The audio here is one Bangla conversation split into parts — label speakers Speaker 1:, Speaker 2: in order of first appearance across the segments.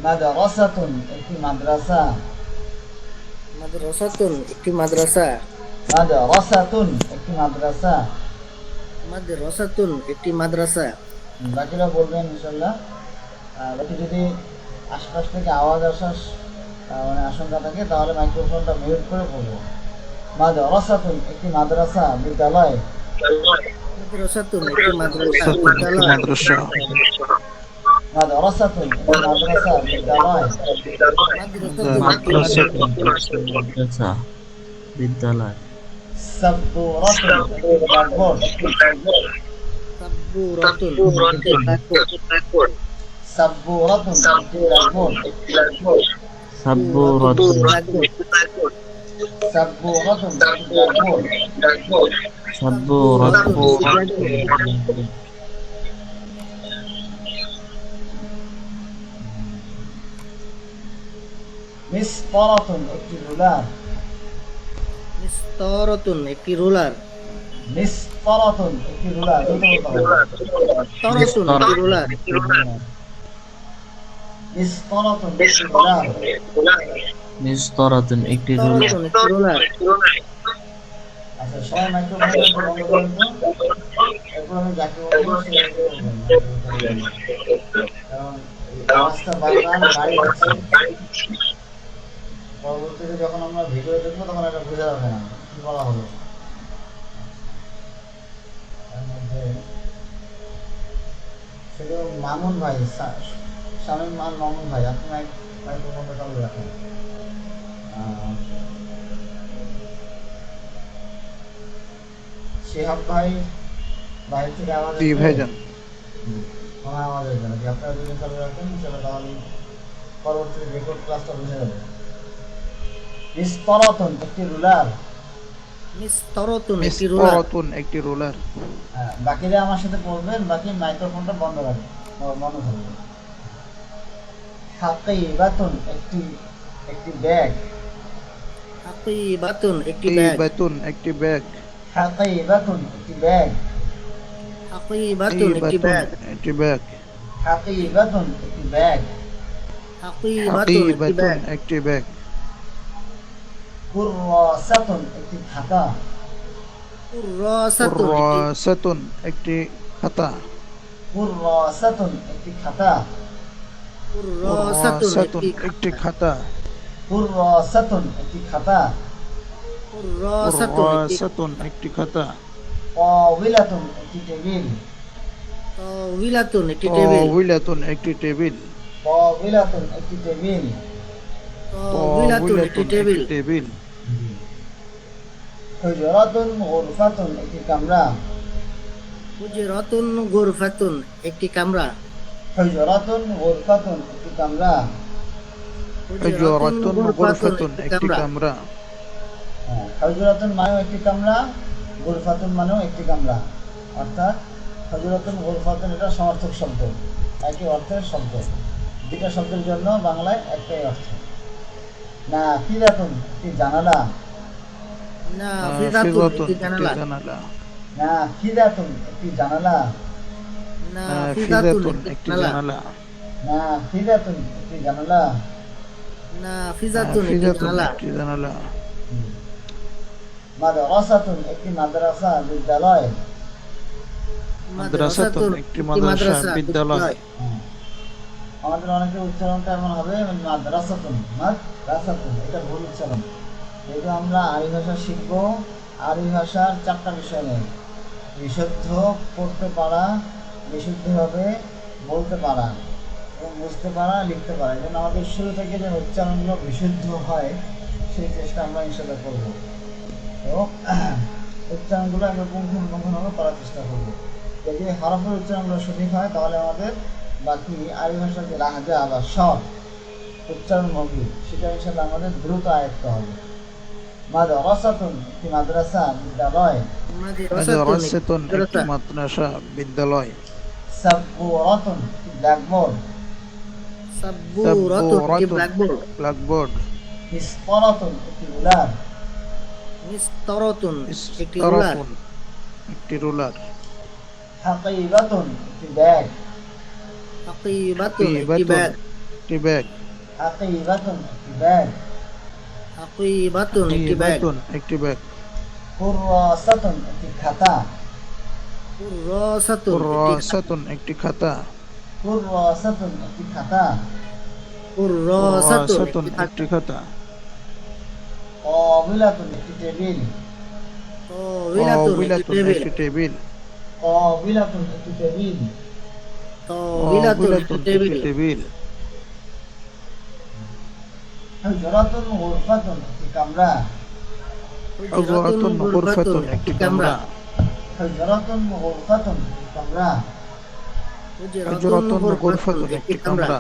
Speaker 1: মাদ্রাসাতুন একটি মাদ্রাসা।
Speaker 2: মাদ্রাসাতুন একটি মাদ্রাসা।
Speaker 1: মাদ্রাসাতুন একটি মাদ্রাসা।
Speaker 2: মাদ্রাসাতুন একটি মাদ্রাসা।
Speaker 1: বাকিরা বলবেন ইনশাল্লাহ। বাকি যদি আশপাশ থেকে আওয়াজ আসার মানে আশঙ্কা থাকে তাহলে মাইক্রোফোনটা মিউট করে পড়বো। মাদ্রাসাতুন একটি মাদ্রাসা বিদ্যালয়।
Speaker 2: মাদ্রাসাতুন একটি মাদ্রাসা বিদ্যালয়।
Speaker 3: মাদ্রাসা
Speaker 1: মাদ্রাসাতুন একটি মাদ্রাসা বিদ্যালয়।
Speaker 2: মাদ্রাসাতুন একটি
Speaker 3: মাদ্রাসা বিদ্যালয়।
Speaker 1: সাব্বুরাতুন একটি ব্ল্যাকবোর্ড।
Speaker 2: সাব্বুরাতুন একটি ব্ল্যাকবোর্ড।
Speaker 1: সাব্বুরাতুন একটি ব্ল্যাকবোর্ড।
Speaker 3: সাব্বুরাতুন
Speaker 1: সাব্বুরাতুন একটি ব্ল্যাকবোর্ড।
Speaker 3: সাব্বুরাতুন
Speaker 1: মিসতারাতুন একটি রুলার।
Speaker 2: মিসতারাতুন একটি রুলার।
Speaker 1: মিসতারাতুন একটি রুলার।
Speaker 2: তারাতুন একটি রুলার।
Speaker 1: মিসতারাতুন একটি রুলার।
Speaker 3: মিসতারাতুন একটি রুলার।
Speaker 2: তারাতুন একটি রুলার।
Speaker 1: আচ্ছা, সবাই মাইক্রোফোন বন্ধ করেন তো। এরপর আমি যাকে বলবো সে বলবেন। কারণ আওয়াজটা বারবার বাড়ি হচ্ছে। পরবর্তীতে যখন আমরা ভিডিও দেখবো তখন এটা বোঝা যাবে না কি বলা হলো। তার মধ্যে সেটা মামুন ভাই, শামীম মামুন ভাই, আপনি মাইক্রোফোনটা চালু রাখেন। শিহাব ভাই বাইরে থেকে আওয়াজ
Speaker 3: জি ভাইজান।
Speaker 1: আমার আওয়াজ আসবে না। আপনারা দুজন চালু রাখেন, সেটা তাহলে পরবর্তীতে রেকর্ড ক্লাসটা বুঝে যাবে। মিসতারাতুন একটি রুলার।
Speaker 2: মিসতারাতুন একটি রুলার।
Speaker 3: মিসতারাতুন একটি রুলার।
Speaker 1: বাকিরা আমার সাথে বলবেন, বাকি মাইক্রোফোনটা বন্ধ রাখবেন, বন্ধ থাকবে। হাকিবাতুন একটি ব্যাগ।
Speaker 2: হাকিবাতুন একটি ব্যাগ।
Speaker 3: হাকিবাতুন একটি ব্যাগ।
Speaker 1: হাকিবাতুন একটি ব্যাগ।
Speaker 2: হাকিবাতুন একটি ব্যাগ।
Speaker 3: একটি ব্যাগ।
Speaker 1: হাকিবাতুন একটি ব্যাগ।
Speaker 2: হাকিবাতুন একটি
Speaker 3: হাকিবাতুন
Speaker 2: ব্যাগ।
Speaker 3: একটি ব্যাগ।
Speaker 1: কুররাসাতুন একটি খাতা।
Speaker 2: কুররাসাতুন
Speaker 3: কুররাসাতুন একটি খাতা।
Speaker 1: কুররাসাতুন একটি খাতা।
Speaker 2: কুররাসাতুন
Speaker 3: একটি খাতা।
Speaker 1: কুররাসাতুন একটি খাতা।
Speaker 3: কুররাসাতুন একটি খাতা।
Speaker 1: তাওবিলাতুন একটি টেবিল।
Speaker 2: তাওবিলাতুন একটি টেবিল।
Speaker 3: তাওবিলাতুন একটি টেবিল।
Speaker 1: তাওবিলাতুন একটি টেবিল।
Speaker 2: তাওবিলাতুন একটি টেবিল।
Speaker 3: টেবিল।
Speaker 1: হুজরাতুন গুরফাতুন একটি কামরা।
Speaker 2: হুজরাতুন গুরফাতুন একটি কামরা।
Speaker 1: হুজরাতুন গুরফাতুন একটি কামরা।
Speaker 3: হুজরাতুন গুরফাতুন একটি কামরা।
Speaker 1: হুজরাতুন মানেও একটি কামরা, গুরফাতুন মানেও একটি কামরা। অর্থাৎ হুজরাতুন গুরফাতুন এটা সমার্থক শব্দ, একই অর্থের শব্দ। দুটা শব্দের জন্য বাংলায় একটাই অর্থ। নাফিযাতুন একটি জানালা।
Speaker 2: নাফিযাতুন একটি জানালা।
Speaker 1: নাফিযাতুন একটি জানালা।
Speaker 2: নাফিযাতুন একটি জানালা।
Speaker 1: নাফিযাতুন একটি জানালা।
Speaker 2: নাফিযাতুন একটি জানালা।
Speaker 1: মাদ্রাসাতুন একটি মাদ্রাসা বিদ্যালয়।
Speaker 3: মাদ্রাসাতুন একটি মাদ্রাসা বিদ্যালয়।
Speaker 1: আমাদের অনেকের উচ্চারণটা এমন হবে মাদ্রাসাতুন, মাদ্রাসাতুন, এটা ভুল উচ্চারণ। যেহেতু আমরা আরবি ভাষা শিখবো, আরবি ভাষার 4টা বিষয় নেই: বিশুদ্ধ পড়তে পারা, বিশুদ্ধভাবে বলতে পারা এবং বুঝতে পারা, লিখতে পারা। এই জন্য আমাদের শুরু থেকে যে উচ্চারণগুলো বিশুদ্ধ হয় সেই চেষ্টা আমরা ইনশাআল্লাহ করবো এবং উচ্চারণগুলো আমরা পুঙ্খানুপুঙ্খভাবে করার চেষ্টা করবো। যদি হরফের উচ্চারণগুলো সঠিক হয় তাহলে আমাদের বাকি আরবি ভাষার যে লাহজা বা স্বর উচ্চারণ ভঙ্গি সেটা ইনশাআল্লাহ আমাদের দ্রুত আয়ত্ত হবে। মাদ্রাসাতুন একটি মাদ্রাসা বিদ্যালয়।
Speaker 3: মাদ্রাসাতুন একটি মাদ্রাসা বিদ্যালয়।
Speaker 1: সাব্বুরাতুন একটি ব্ল্যাকবোর্ড।
Speaker 2: সাব্বুরাতুন একটি ব্ল্যাকবোর্ড।
Speaker 3: ব্ল্যাকবোর্ড।
Speaker 1: মিসতারাতুন একটি রুলার।
Speaker 2: মিসতারাতুন একটি রুলার।
Speaker 3: একটি রুলার।
Speaker 1: হাকিবাতুন একটি ব্যাগ।
Speaker 2: হাকিবাতুন একটি ব্যাগ।
Speaker 3: একটি ব্যাগ।
Speaker 1: হাকিবাতুন একটি ব্যাগ।
Speaker 2: হাকিবাতুন একটি ব্যাগ।
Speaker 3: একটি ব্যাগ।
Speaker 1: কুররাসাতুন একটি খাতা।
Speaker 2: কুররাসাতুন একটি খাতা।
Speaker 3: একটি খাতা।
Speaker 1: কুররাসাতুন একটি খাতা।
Speaker 2: কুররাসাতুন একটি
Speaker 3: একটি
Speaker 2: খাতা।
Speaker 3: খাতা।
Speaker 1: কাবিলাতুন একটি টেবিল।
Speaker 2: তাওবিলাতুন একটি টেবিল।
Speaker 3: একটি টেবিল।
Speaker 1: কাবিলাতুন একটি টেবিল।
Speaker 2: তাওবিলাতুন একটি টেবিল।
Speaker 3: টেবিল।
Speaker 1: হুজরাতুন গুরফাতুন একটি কামরা।
Speaker 2: হুজরাতুন গুরফাতুন একটি কামরা।
Speaker 1: হুজরাতুন গুরফাতুন একটি কামরা।
Speaker 2: হুজরাতুন গুরফাতুন একটি কামরা।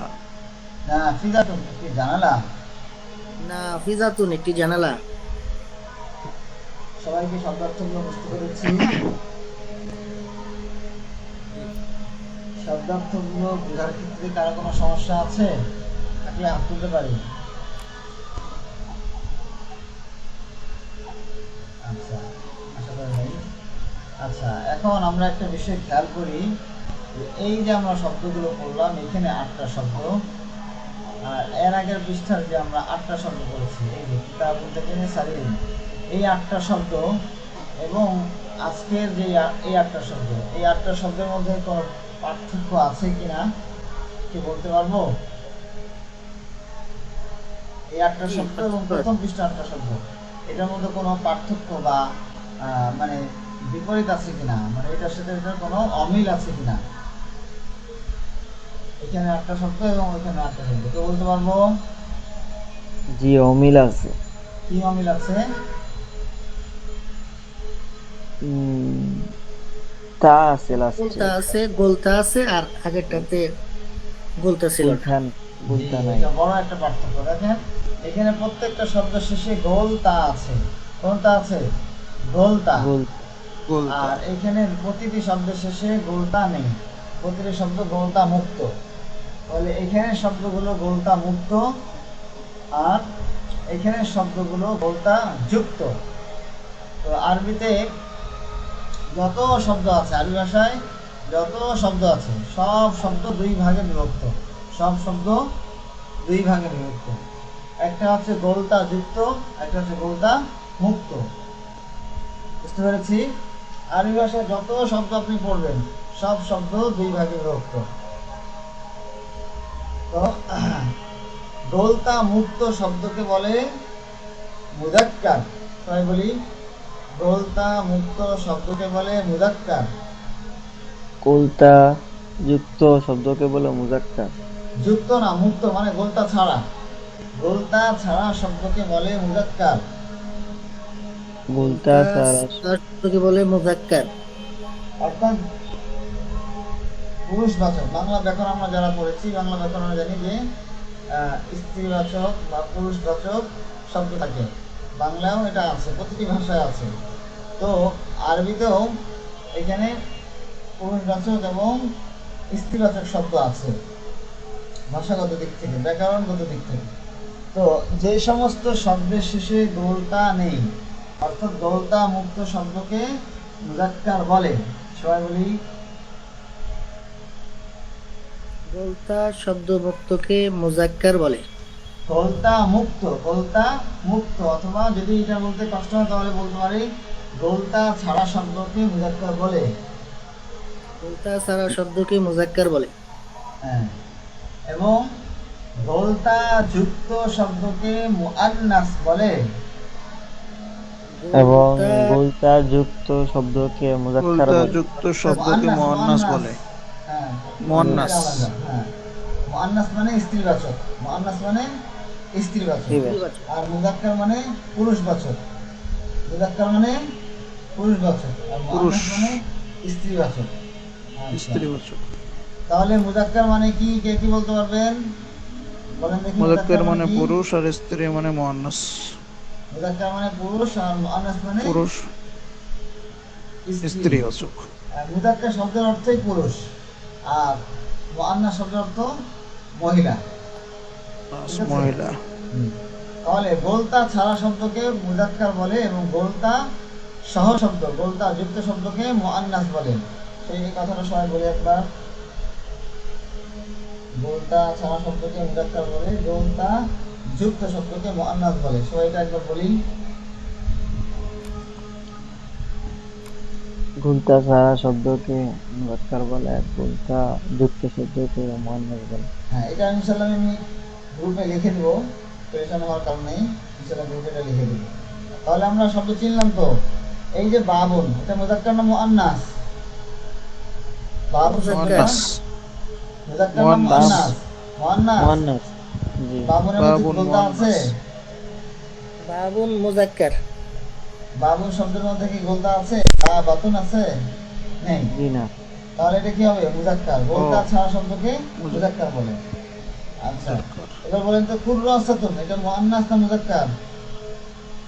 Speaker 1: নাফিজাতুন একটি জানালা।
Speaker 2: নাফিজাতুন একটি জানালা।
Speaker 1: সবাইকে শব্দার্থগুলো বুঝতে পেরেছি। শব্দার্থগুলো বোঝার ক্ষেত্রে কারো কোনো সমস্যা আছে? থাকলে হাত তুলতে পারি। আচ্ছা, আশা করি নাই। আচ্ছা, এখন আমরা একটা বিষয় খেয়াল করি। এই যে আমরা শব্দগুলো পড়লাম, এখানে 8টা শব্দ, আর এর আগের পৃষ্ঠার যে আমরা 8টা শব্দ পড়েছি, এই যে কিতাবুন থেকে সালিম, এই 8টা শব্দ এবং আজকের যে এই 8টা শব্দ, এই 8টা শব্দের মধ্যে কোনো পার্থক্য আছে কিনা কি বলতে পারবো? এই 8টা শব্দ এবং প্রথম পৃষ্ঠার 8টা শব্দ, এটার মধ্যে কোনো পার্থক্য বা মানে বিপরীত আছে কিনা, মানে এটার সাথে এটার কোনো অমিল আছে কিনা? এখানে 8টা শব্দ এবং ওইখানে 8টা শব্দ, কেউ বলতে পারবো?
Speaker 4: জি, অমিল আছে।
Speaker 1: কি অমিল আছে?
Speaker 4: তা আছে লাস্টে।
Speaker 2: গোলতা আছে, গোলতা আছে, আর আগেরটাতে গোলতা ছিল না।
Speaker 4: গুলতা নাই।
Speaker 1: এটা বড় একটা পার্থক্য। দেখেন এখানে প্রত্যেকটা শব্দ শেষে গোলতা আছে। কোনটা আছে? গোলতা। আর এখানে প্রতিটি শব্দের শেষে গোলতা নেই, প্রতিটি শব্দ গোলতা মুক্ত। তাহলে এখানে শব্দগুলো গোলতা মুক্ত আর এখানে শব্দগুলো গোলতা যুক্ত। তো আরবিতে যত শব্দ আছে, আরবি ভাষায় যত শব্দ আছে, সব শব্দ দুই ভাগে বিভক্ত। সব শব্দ দুই ভাগে বিভক্ত। একটা হচ্ছে গোলতা যুক্ত, একটা হচ্ছে গোলতা মুক্ত। বুঝতে পেরেছি? আরবি ভাষায় যত শব্দ আপনি পড়বেন, সব শব্দ দুই ভাগে বিভক্ত। তো গোলতা মুক্ত শব্দকে বলে মুযাক্কার। তাই বলি, গোলতা মুক্ত শব্দকে বলে মুযাক্কার।
Speaker 4: গোলতা যুক্ত শব্দকে বলে মুযাক্কার।
Speaker 1: যুক্ত না, মুক্ত মানে গোলতা ছাড়া। গোলতা ছাড়া শব্দকে বলে মুযাক্কার।
Speaker 4: গোলতা ছাড়া
Speaker 2: শব্দকে বলে মুযাক্কার।
Speaker 1: অর্থাৎ পুরুষবাচক। বাংলা ব্যাকরণ আমরা যারা পড়েছি, বাংলা ব্যাকরণে জানি যে স্ত্রীবাচক বা পুরুষবাচক শব্দ থাকে। বাংলাও এটা আছে, প্রতিটি ভাষায় আছে। তো আরবিতেও এখানে পুরুষবাচক এবং স্ত্রীবাচক শব্দ আছে, ভাষাগত দিক থেকে, ব্যাকরণগত দিক থেকে। তো যে সমস্ত শব্দের শেষে গোলতা নেই, অর্থাৎ গোলতা মুক্ত শব্দকে মুযাক্কার বলে। সবাই বলি,
Speaker 2: গোলতা শব্দ মুক্তকে মুযাক্কার বলে।
Speaker 1: গোলতা মুক্ত, গোলতা মুক্ত, অথবা যদি এটা বলতে কষ্ট হয় তাহলে বলতে পারি গোলতা ছাড়া শব্দকে মুযাক্কার বলে।
Speaker 2: গোলতা ছাড়া শব্দকে মুযাক্কার বলে।
Speaker 1: হ্যাঁ, এবং গোলতা যুক্ত শব্দকে মুআন্নাস বলে।
Speaker 4: এবং গোলতা যুক্ত শব্দকে মুযাক্কার বলে।
Speaker 3: যুক্ত শব্দকে মুআন্নাস বলে।
Speaker 1: হ্যাঁ,
Speaker 3: মুআন্নাস।
Speaker 1: হ্যাঁ, মুআন্নাস মানে স্ত্রীবাচক। মুআন্নাস মানে স্ত্রীবাচক, আর মুযাক্কার মানে পুরুষবাচক। মুযাক্কার মানে পুরুষবাচক, আর মুআন্নাস মানে স্ত্রীবাচক। আচ্ছা।
Speaker 3: স্ত্রীবাচক।
Speaker 1: তাহলে মুযাক্কার মানে কি, কে কি বলতে পারবেন? বলেন দেখি।
Speaker 3: মুযাক্কার মানে
Speaker 1: কি?
Speaker 3: পুরুষ আর স্ত্রী মানে মুআন্নাস।
Speaker 1: মুযাক্কার মানে পুরুষ আর মুআন্নাস মানে
Speaker 3: পুরুষ স্ত্রীবাচক।
Speaker 1: মুযাক্কার শব্দের অর্থই পুরুষ, আর মুআন্নাস শব্দের অর্থ মহিলা। ঠিক আছে?
Speaker 3: মহিলা।
Speaker 1: তাহলে গোলতা ছাড়া শব্দকে মুযাক্কার বলে এবং গোলতা সহ শব্দ, গোলতা যুক্ত শব্দকে মুআন্নাস বলে। সেই কথাটা সবাই বলি একবার। গোলতা ছাড়া শব্দকে মুজাক্কার বলে, গোলতা যুক্ত শব্দকে মুআন্নাস বলে। সবাই এটা একবার বলি।
Speaker 4: গুলতা ছাড়া শব্দকে মুজাক্কার বলে আর গুলতা যুক্ত শব্দকে মুআন্নাস বলে।
Speaker 1: হ্যাঁ, এটা ইনশাআল্লাহ আমি গ্রুপে লিখে দেবো, টেনশন হওয়ার কারণ নেই, ইনশাআল্লাহ গ্রুপে এটা লিখে দেবো। তাহলে আমরা শব্দ চিনলাম তো। এই যে বাবুন, এটা মুজাক্কার না মুআন্নাস? বাবুন শব্দটা
Speaker 3: মুআন্নাস।
Speaker 1: মুজাক্কার না
Speaker 3: মুআন্নাস।
Speaker 1: মুআন্নাস? মুআন্নাস।
Speaker 4: মুআন্নাস। জি।
Speaker 1: বাবুনের মধ্যে
Speaker 3: বাবুন
Speaker 1: গোলতা আছে?
Speaker 3: মুআন্নাস।
Speaker 2: বাবুন মুজাক্কার।
Speaker 1: বাবুন শব্দের মধ্যে কি গোলতা আছে? বাতুন আছে? নেই।
Speaker 4: জি না।
Speaker 1: তাহলে এটা কি হবে? মুজাক্কার। গোলতা
Speaker 3: ও।
Speaker 1: ছাড়া শব্দকে মুজাক্কার বলে। আচ্ছা, এবার বলেন তো কুররাসাতুন, এটা মুআন্নাস না মুজাক্কার?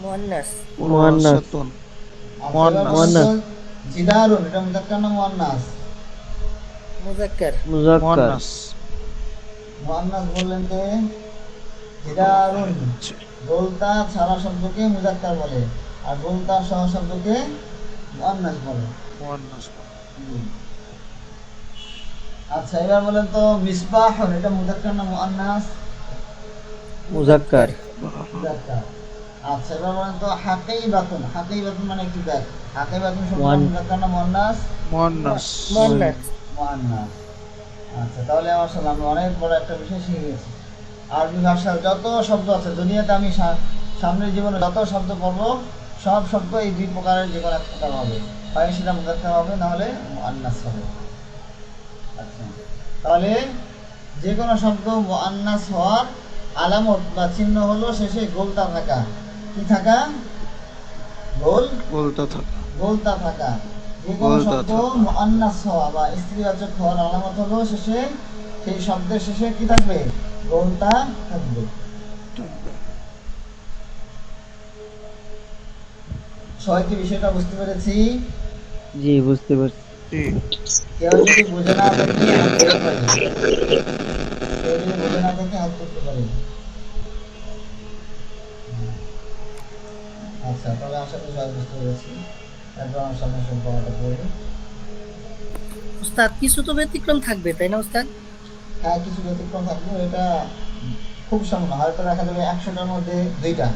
Speaker 2: মুআন্নাস।
Speaker 4: মুআন্নাস।
Speaker 3: কুররাসাতুন।
Speaker 1: আচ্ছা, এবার বলেন
Speaker 4: মুআন্নাস।
Speaker 1: তো জিদারুন, এটা মুজাক্কার না মুআন্নাস?
Speaker 2: মুজাক্কার।
Speaker 4: মুজাক্কার।
Speaker 3: মুআন্নাস।
Speaker 1: মুআন্নাস বললেন যে জিদারুন, গোলতা ছাড়া শব্দকে মুজাক্কার বলে আর গোলতা সহ শব্দকে মুআন্নাস বলে।
Speaker 3: মুআন্নাস।
Speaker 1: আচ্ছা, এবার বলেন তো মিসবাহুন, এটা মুজাক্কার না মুআন্নাস?
Speaker 4: মুজাক্কার।
Speaker 1: মুজাক্কার। আচ্ছা, এবার বলেন তো হাকিবাতুন, হাকিবাতুন মানে একটি ব্যাগ, হাকিবাতুন শব্দ মুজাক্কার না মুআন্নাস?
Speaker 3: মুআন্নাস।
Speaker 2: মুআন্নাস।
Speaker 1: মুআন্নাস। আচ্ছা, তাহলে মাশাআল্লাহ আমরা অনেক বড় একটা বিষয় শিখে গেছি। আরবি ভাষার যত শব্দ আছে দুনিয়াতে, আমি সামনের জীবনে যত শব্দ পড়বো সব শব্দ এই দুই প্রকারের যে কোনো এক প্রকার হবে, হয় সেটা মুজাক্কার হবে, না হলে মুআন্নাস হবে। আচ্ছা, তাহলে যে কোনো শব্দ মুআন্নাস হওয়ার আলামত বা চিহ্ন হলো শেষে গোলতা থাকা। কি থাকা?
Speaker 3: গোলতা থাকা।
Speaker 1: গোলতা থাকা। যে কোনো
Speaker 3: গোলতা
Speaker 1: শব্দ
Speaker 3: থাকা।
Speaker 1: মুআন্নাস হওয়া বা স্ত্রীবাচক হওয়ার আলামত হলো শেষে, সেই শব্দের শেষে কি থাকবে? গোলতা থাকবে। সবাই কি বিষয়টা বুঝতে পেরেছি?
Speaker 4: জি বুঝতে পারছি।
Speaker 3: জি।
Speaker 1: কেউ যদি বুঝে না থাকে হাত তুলতে পারে। কেউ যদি বুঝে না থাকে হাত তুলতে পারে। আচ্ছা, তাহলে আশা করি সবাই বুঝতে পেরেছি। তারপর আমার সামনে সম্পর্কটা পড়ি।
Speaker 2: উস্তাদ কিছু তো ব্যতিক্রম থাকবে, তাই না উস্তাদ?
Speaker 1: হ্যাঁ, কিছু ব্যতিক্রম থাকবে, এটা খুব সামান্য, হয়তো দেখা যাবে 100টার মধ্যে 2টা।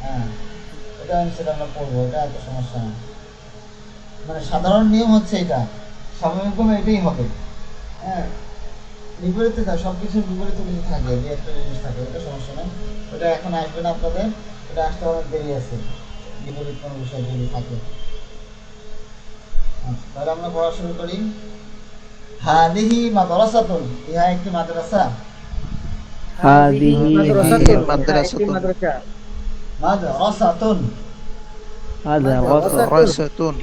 Speaker 1: হ্যাঁ, এটা সেটা আমরা পড়বো, এটা এত সমস্যা না। মানে সাধারণ নিয়ম হচ্ছে এটা, স্বাভাবিকভাবে এটাই হবে। হ্যাঁ, বিপরীতে থাকে, সব কিছুর বিপরীতে কিছু থাকে, যে একটা জিনিস থাকে, ওটা সমস্যা নেই। ওটা এখন আসবে না আপনাদের, এটা আসতে অনেক দেরি আছে, বিপরীত কোনো বিষয় যদি থাকে। আচ্ছা, তাহলে আমরা পড়া শুরু করি। হাদিহি মাদ্রাসাতুন, ইহা একটি মাদ্রাসা।
Speaker 4: হাদিহি
Speaker 2: মাদ্রাসাতুন,
Speaker 3: মাদ্রাসাতুন।
Speaker 2: একটি মাদ্রাসা।
Speaker 1: মাদ্রাসাতুন।
Speaker 4: হাদা ওয়াসা।
Speaker 3: মুদ্রাসাতুন।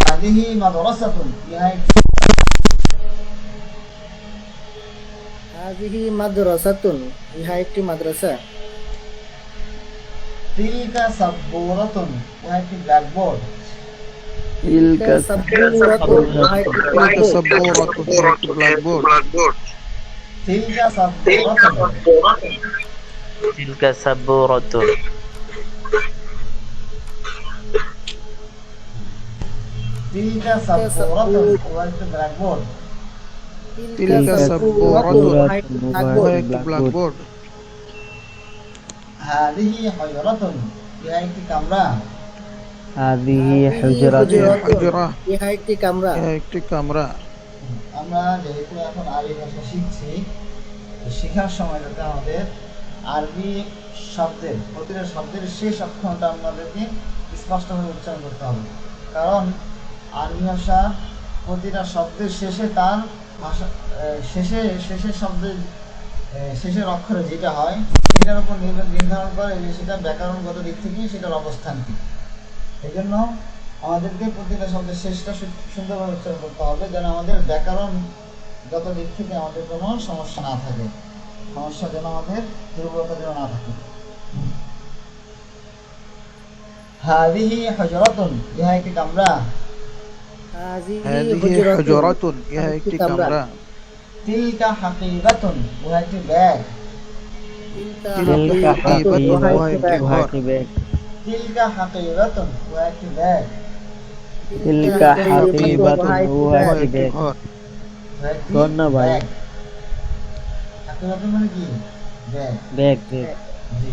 Speaker 1: হাদিহি মাদ্রাসাতুন, ইহা একটি
Speaker 2: হাযিহি মাদ্রাসাতুন, ইহা একটি মাদ্রাসা।
Speaker 1: তিলকা সাব্বুরাতুন, ইহা একটি ব্ল্যাকবোর্ড।
Speaker 4: তিলকা
Speaker 2: সাব্বুরাতুন, ইহা একটি blackboard।
Speaker 3: সাব্বুরাতুন। ব্ল্যাকবোর্ড।
Speaker 1: তিলকা সাব্বুরাতুন।
Speaker 5: تلك سبورة
Speaker 1: তিলকা সাব্বুরাতুন, ইহা একটি ব্ল্যাকবোর্ড।
Speaker 3: তিলকা সাব্বুরাতুন,
Speaker 2: ইহা একটি blackboard।
Speaker 3: একটি ব্ল্যাকবোর্ড।
Speaker 1: হাদিহি হুজরাতুন, ইহা একটি কামরা।
Speaker 4: হাদিহি হুজরাতুন।
Speaker 3: হুজরা।
Speaker 2: ইহা একটি কামরা।
Speaker 3: একটি কামরা।
Speaker 1: আমরা যেহেতু এখন আরবি ভাষা শিখছি, তো শেখার সময় যাতে আমাদের আরবি শব্দের, প্রতিটা শব্দের শেষ অক্ষরটা আমাদেরকে স্পষ্টভাবে উচ্চারণ করতে হবে। কারণ আরবি ভাষা প্রতিটা শব্দের শেষে তার ভাষা শেষের শব্দের শেষের অক্ষরে যেটা হয় সেটার উপর নির্ধারণ করে যে সেটা ব্যাকরণগত দিক থেকে সেটার অবস্থান কি। এই জন্য আমাদেরকে প্রতিটা শব্দের শেষটা সুন্দরভাবে উচ্চারণ করতে হবে, যেন আমাদের ব্যাকরণগত দিক থেকে আমাদের কোনো সমস্যা না থাকে, সমস্যা যেন আমাদের দুর্বলতা যেন না থাকে। হাদিহি হুজরাতুন, ইহা একটি কামরা।
Speaker 3: হাদিহি হুজরাতুন, ইহা একটি কামরা।
Speaker 1: তিলকা হাকিবাতুন, ইহা একটি ব্যাগ।
Speaker 4: তিলকা হাকিবাতুন,
Speaker 3: ইহা একটি ঘর।
Speaker 4: একটি ব্যাগ।
Speaker 1: তিলকা হাকিবাতুন, ইহা একটি ব্যাগ।
Speaker 4: তিলকা হাকিবাতুন উহা
Speaker 3: উহা
Speaker 4: একটি
Speaker 3: একটি
Speaker 4: ব্যাগ।
Speaker 3: ঘর।
Speaker 1: একটি
Speaker 4: ঘর না ভাই।
Speaker 1: ব্যাগ। হাকিবাতুন মানে কি? ব্যাগ।
Speaker 4: Bag bag.
Speaker 1: জি।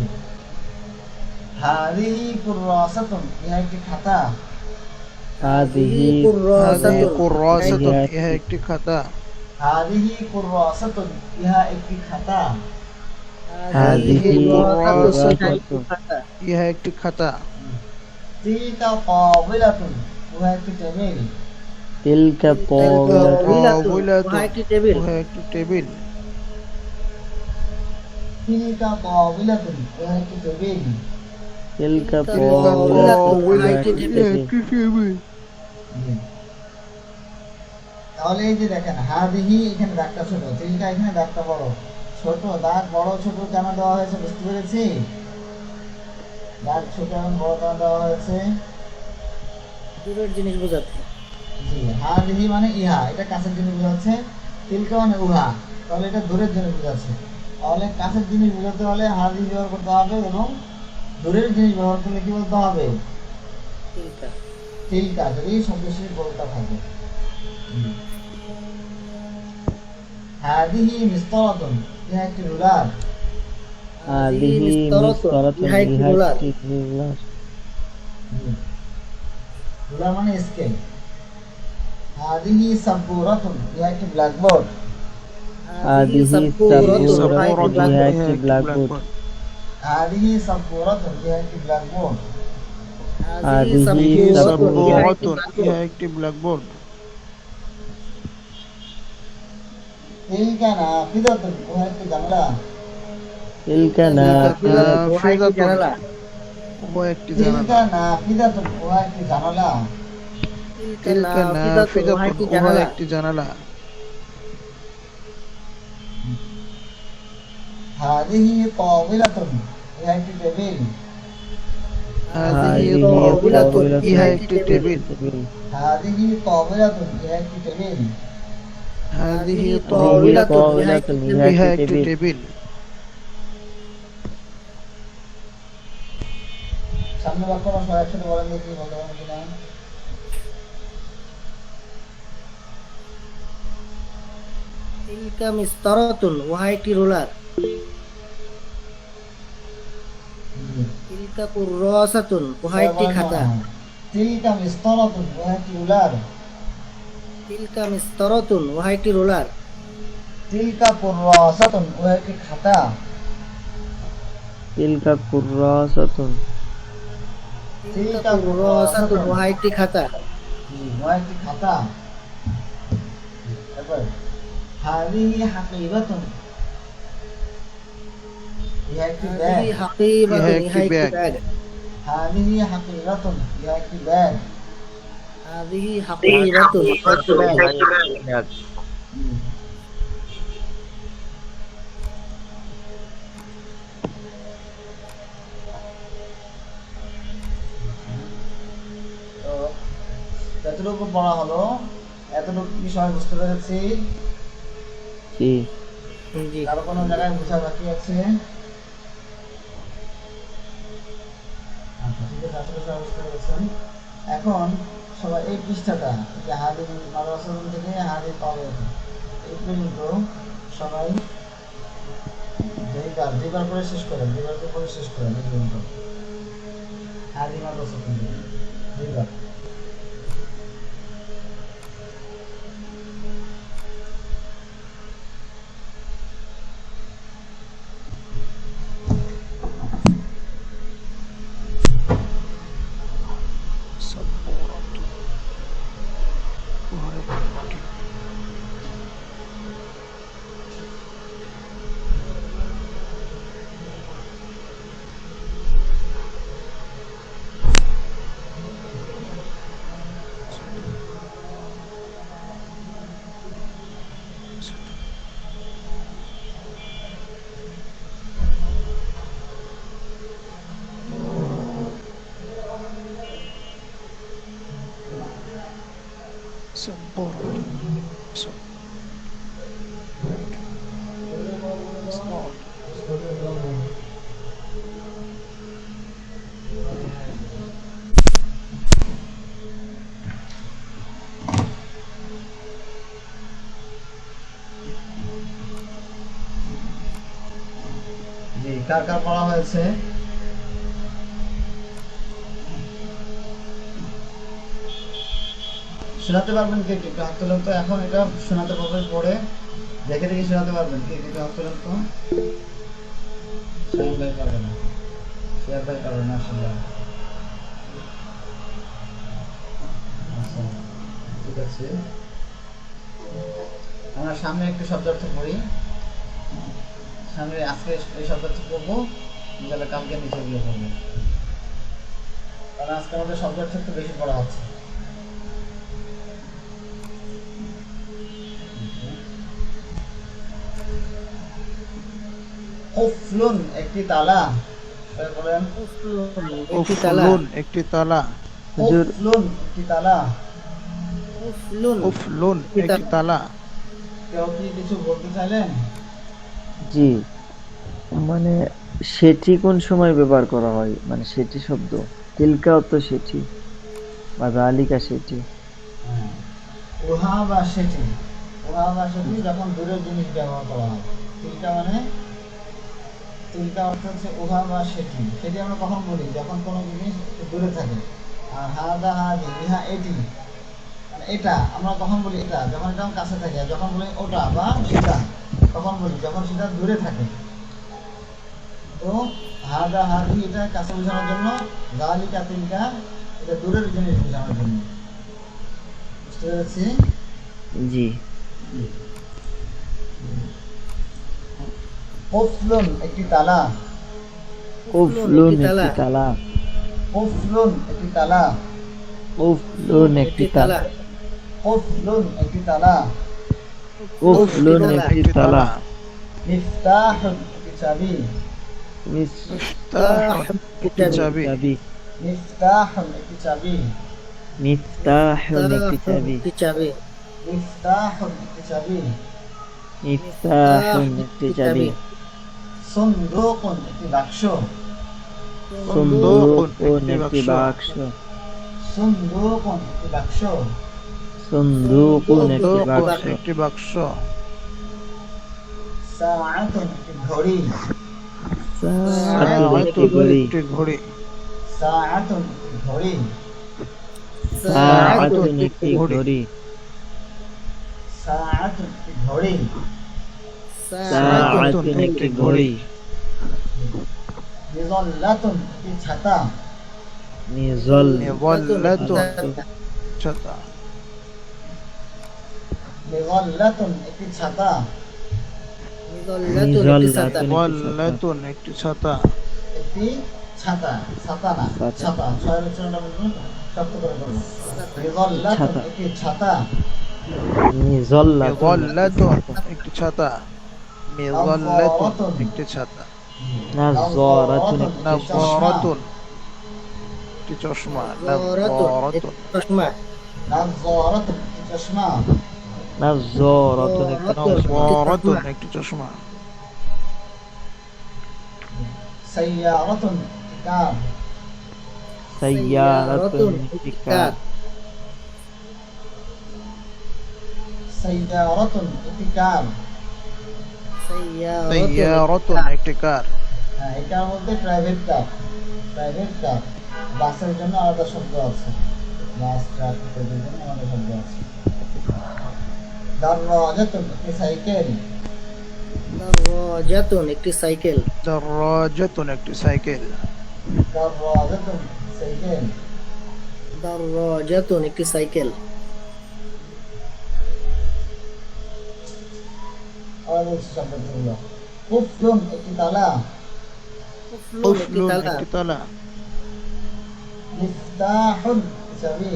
Speaker 1: হাদিহি কুররাসাতুন, ইহা একটি খাতা।
Speaker 4: হাদিহি
Speaker 3: হাদিহি
Speaker 2: কুররাসাতুন,
Speaker 3: কুররাসাতুন, ইহা একটি খাতা।
Speaker 1: হাদিহি কুররাসাতুন, ইহা একটি খাতা।
Speaker 4: হাদিহি
Speaker 3: কুররাসাতুন,
Speaker 4: কুররাসাতুন,
Speaker 3: ইহা একটি খাতা।
Speaker 1: তিলকা তাবিলাতুন, উহা একটি টেবিল।
Speaker 4: তিলকা তাবিলাতুন,
Speaker 3: তাওবিলাতুন,
Speaker 2: উহা একটি টেবিল।
Speaker 3: উহা একটি টেবিল।
Speaker 1: তিলকা তাবিলাতুন, উহা একটি টেবিল।
Speaker 4: তিলকা
Speaker 3: তিলকা
Speaker 4: তাবিলাতুন, উহা একটি
Speaker 3: তাওবিলাতুন, ইহা
Speaker 4: টেবিল।
Speaker 3: একটি টেবিল।
Speaker 1: জি। তাহলে এই যে দেখেন, হাদিহি এখানে দাগটা ছোট, তিলকা এখানে দাগটা বড়। ছোট দাগ বড় ছোট কেন দেওয়া হয়েছে বুঝতে পেরেছি? দাগ ছোট এবং বড় কেন দেওয়া হয়েছে?
Speaker 2: দূরের জিনিস বোঝাচ্ছে।
Speaker 1: জি, হাদিহি মানে ইহা, এটা কাছের জিনিস বোঝাচ্ছে। তিলকা মানে উহা, তাহলে এটা দূরের জিনিস বোঝাচ্ছে। তাহলে কাছের জিনিস বোঝাতে হলে হাদিহি ব্যবহার করতে হবে, এবং দূরের জিনিস ব্যবহার করলে কি বলতে হবে?
Speaker 2: তিলকা।
Speaker 1: তিলকা, যদি শব্দশেষ বলতে থাকে। হাদিহি মিসতারাতুন, ইহা একটি রুলার।
Speaker 4: হাদিহি মিসতারাতুন,
Speaker 2: ইহা একটি
Speaker 4: ইহা
Speaker 2: রুলার।
Speaker 4: একটি রুলার।
Speaker 1: রুলার মানে স্কেল। হাদিহি সাব্বুরাতুন, ইহা একটি ব্ল্যাকবোর্ড।
Speaker 4: হাদিহি
Speaker 2: সাব্বুরাতুন,
Speaker 4: সাব্বুরাতুন,
Speaker 2: ইহা
Speaker 4: ইহা
Speaker 2: একটি
Speaker 4: একটি ব্ল্যাকবোর্ড।
Speaker 1: হাদিহি সাব্বুরাতুন, ইহা একটি ব্ল্যাকবোর্ড।
Speaker 4: হাদিহি
Speaker 3: সাব্বুরাতুন, ইহা একটি ব্ল্যাকবোর্ড।
Speaker 1: তিলকা নাফিদাতুন, উহা একটি জানালা।
Speaker 4: তিলকা নাফিদাতুন,
Speaker 3: নাফিদাতুন, উহা একটি জানালা।
Speaker 1: তিলকা নাফিদাতুন, উহা একটি জানালা।
Speaker 3: তিলকা নাফিদাতুন, উহা একটি জানালা।
Speaker 1: হাদিহি তাবিলাতুন, ইহা একটি টেবিল।
Speaker 3: হাদিহি
Speaker 4: হাদিহি
Speaker 3: তাওবিলাতুন,
Speaker 4: তাওবিলাতুন,
Speaker 3: ইহা একটি টেবিল।
Speaker 1: হাদিহি তাবিলাতুন, ইহা একটি টেবিল।
Speaker 3: হাদিহি
Speaker 4: তাওবিলাতুন,
Speaker 3: তাওবিলাতুন,
Speaker 4: ইহা
Speaker 3: ইহা
Speaker 4: একটি
Speaker 3: একটি টেবিল।
Speaker 1: সামনে বাক্যটা সবাই একসাথে বলেন দেখি, বলতে পারেন কিনা?
Speaker 2: তিলকা মিসতারাতুন, উহা একটি রুলার। তিলকা কুররাসাতুন, উহা একটি খাতা।
Speaker 1: তিলকা মিসতারাতুন, উহা একটি রুলার।
Speaker 2: তিলকা মিসতারাতুন, উহা একটি রুলার।
Speaker 1: তিলকা কুররাসাতুন, উহা একটি খাতা।
Speaker 4: তিলকা কুররাসাতুন,
Speaker 2: তিলকা কুররাসাতুন, উহা একটি খাতা।
Speaker 1: উহা একটি খাতা। তারপর হাদিহি হাকিবাতুন, ইহা একটি ব্যাগ।
Speaker 2: হাদিহি হাকিবাতুন,
Speaker 3: ইহা একটি
Speaker 2: ইহা একটি
Speaker 3: ব্যাগ।
Speaker 2: ব্যাগ।
Speaker 1: হাদিহি হাকিবাতুন, ইহা একটি ব্যাগ।
Speaker 2: হাদিহি হাকিবাতুন, ইহা একটি ব্যাগ।
Speaker 1: তো যতটুকু পড়া হলো, এতটুকু কি সবাই বুঝতে পেরেছি?
Speaker 4: জি।
Speaker 2: জি।
Speaker 1: কারো কোনো জায়গায় বোঝা বাকি আছে? আচ্ছা, ঠিক আছে, আসলে সবাই বুঝতে পেরেছেন। এখন সবাই এই পৃষ্ঠাটা, যে হাদি মাদ্রাসা থেকে হাদি পাবে, এই পর্যন্ত সবাই দুইবার করে শেষ করেন, দুইবার করে শেষ করেন এই পর্যন্ত। হাদি মাদ্রাসা থেকে দুইবার।
Speaker 3: সাব্বুরাতুন, উহা একটি sabburatum.
Speaker 1: কার কার পড়া হয়েছে? শোনাতে পারবেন কে কে? একটু হাত তোলেন তো। এখন এটা শোনাতে পারবেন, পড়ে দেখে দেখে শোনাতে পারবেন কে কে? একটু হাত তোলেন তো। শাহিন ভাই পারবে না, শেয়ার ভাই পারবে না আসলে। আচ্ছা, ঠিক আছে, আমরা সামনে একটু শব্দার্থ পড়ি। সামনে আজকে এই শব্দার্থ পড়বো, তাহলে কালকে নিচেগুলো পড়বো, কারণ আজকে আমাদের শব্দার্থ একটু বেশি পড়া হচ্ছে। কুফলুন একটি তালা। সবাই বলেন
Speaker 2: একটি তালা।
Speaker 3: উফলুন একটি তালা।
Speaker 4: হুজুর
Speaker 1: কুফলুন একটি তালা।
Speaker 2: উফলুন
Speaker 3: উফলুন একটি তালা।
Speaker 1: কেউ কি কিছু বলতে চাইলেন?
Speaker 4: জি, মানে সেটি কোন সময় ব্যবহার করা হয়? মানে সেটি শব্দ, তিলকাও তো সেটি বা জালিকা সেটি।
Speaker 1: হ্যাঁ। উহা বা সেটি, উহা বা সেটি যখন দূরের জিনিস ব্যবহার করা হয়। তিলকা মানে, তিলকা অর্থ হচ্ছে উহা বা সেটি। সেটি আমরা কখন বলি? যখন কোনো জিনিস একটু দূরে থাকে। আর হাদা হাদি, ইহা এটি, মানে এটা আমরা কখন বলি? এটা যখন এটা আমার কাছে থাকে। আর যখন বলি ওটা বা সেটা, তখন বলি যখন সেটা দূরে থাকে। তো হাদা হাদি এটা কাছে বোঝানোর জন্য, জালিকা তিলকা এটা দূরের জিনিস বোঝানোর জন্য। বুঝতে পেরেছি?
Speaker 4: জি,
Speaker 1: কুফলুন একটি তালা।
Speaker 4: উফলুন একটি তালা।
Speaker 1: কুফলুন একটি তালা।
Speaker 4: উফলুন একটি তালা।
Speaker 1: কুফলুন একটি তালা।
Speaker 4: উফলুন একটি তালা।
Speaker 1: মিফতাহুন একটি চাবি।
Speaker 3: মিফতাহুন একটি চাবি।
Speaker 4: চাবি।
Speaker 1: মিফতাহুন একটি চাবি।
Speaker 4: মিফতাহুন একটি চাবি।
Speaker 2: একটি চাবি।
Speaker 1: মিফতাহুন একটি চাবি।
Speaker 4: মিফতাহুন একটি চাবি।
Speaker 1: সুন্দুকুন একটি বাক্স।
Speaker 4: সুন্দুকুন একটি বাক্স।
Speaker 1: সুন্দুকুন একটি বাক্স।
Speaker 4: সুন্দুকুন একটি
Speaker 3: সুন্দুকুন
Speaker 4: বাক্স।
Speaker 3: একটি বাক্স।
Speaker 1: সাআতুন একটি ঘড়ি।
Speaker 4: সাআতুন একটি
Speaker 3: সাআতুন
Speaker 4: ঘড়ি।
Speaker 3: একটি ঘড়ি।
Speaker 1: সাআতুন একটি ঘড়ি।
Speaker 4: সাআতুন একটি ঘড়ি।
Speaker 1: সাআতুন একটি ঘড়ি।
Speaker 4: সাআতুন একটি ঘড়ি।
Speaker 1: মিযাল্লাতুন একটি ছাতা।
Speaker 3: মিযাল্লাতুন ছাতা।
Speaker 1: মিযাল্লাতুন একটি ছাতা।
Speaker 3: মিযাল্লাতুন একটি ছাতা।
Speaker 1: একটি ছাতা, ছাতা না, ছাতা। ছয়ের উচ্চারণটা বলুন, শক্ত করে বলুন। মিযাল্লাতুন একটি ছাতা।
Speaker 3: মিযাল্লাতুন একটি ছাতা। মিযাল্লাতুন একটি ছাতা।
Speaker 4: নাযরাতুন একটি
Speaker 3: নাযরাতুন একটি চশমা। নাযরাতুন
Speaker 2: চশমা।
Speaker 1: নাযরাতুন একটি চশমা।
Speaker 4: নাযরাতুন একটি চশমা।
Speaker 3: নাযরাতুন একটি চশমা।
Speaker 1: সাইয়ারাতুন একটি কার।
Speaker 4: সাইয়ারাতুন একটি কার।
Speaker 1: সাইয়ারাতুন একটি কার।
Speaker 3: সাইয়ারাতুন একটি কার।
Speaker 1: হ্যাঁ, এটার মধ্যে প্রাইভেট কার, প্রাইভেট কার। বাসের জন্য আলাদা শব্দ আছে, বাস ট্রাক ইত্যাদির জন্য আলাদা শব্দ আছে। দাররাজাতুন একটি সাইকেল।
Speaker 2: দাররাজাতুন একটি সাইকেল।
Speaker 3: দাররাজাতুন একটি সাইকেল।
Speaker 1: দাররাজাতুন সাইকেল।
Speaker 2: দাররাজাতুন একটি সাইকেল।
Speaker 1: আর হচ্ছে শব্দগুলো। কুফলুন একটি তালা।
Speaker 3: উফলুন একটি তালা।
Speaker 1: মিফতাহুন একটি চাবি।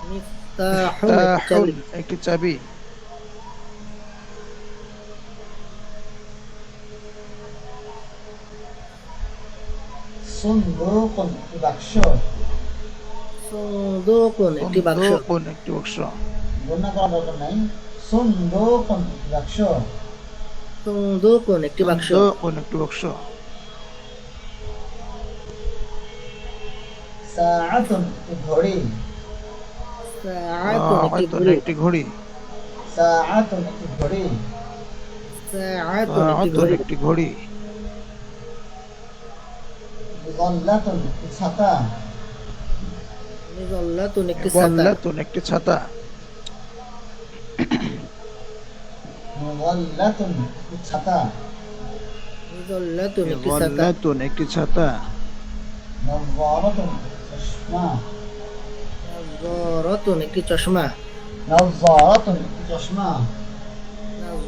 Speaker 2: মিফতাহুন
Speaker 3: মিফতাহুন
Speaker 2: একটি চাবি।
Speaker 3: একটি চাবি।
Speaker 1: সুন্দুকুন একটি বাক্স।
Speaker 2: সুন্দুকুন একটি বাক্স।
Speaker 3: সুন্দুকুন একটি বাক্স।
Speaker 1: গণনা করার দরকার নাই। সুন্দুকুন একটি বাক্স।
Speaker 2: সুন্দুকুন একটি বাক্স।
Speaker 3: সুন্দুকুন একটি বাক্স।
Speaker 1: সাআতুন একটি ঘড়ি।
Speaker 2: সাআতুন একটি ঘড়ি।
Speaker 1: সাআতুন একটি ঘড়ি।
Speaker 2: সাআতুন একটি
Speaker 3: সাআতুন
Speaker 2: ঘড়ি।
Speaker 3: একটি ঘড়ি।
Speaker 1: মিজাল্লাতুন একটি ছাতা।
Speaker 2: মিজাল্লাতুন একটি ছাতা।
Speaker 3: বল্লাতুন একটি ছাতা।
Speaker 1: মিজাল্লাতুন একটি ছাতা।
Speaker 2: মিজাল্লাতুন একটি ছাতা।
Speaker 3: বল্লাতুন একটি ছাতা।
Speaker 1: নাযারাতুন চশমা।
Speaker 2: নাযারাতুন একটি চশমা।
Speaker 1: নাযারাতুন একটি চশমা।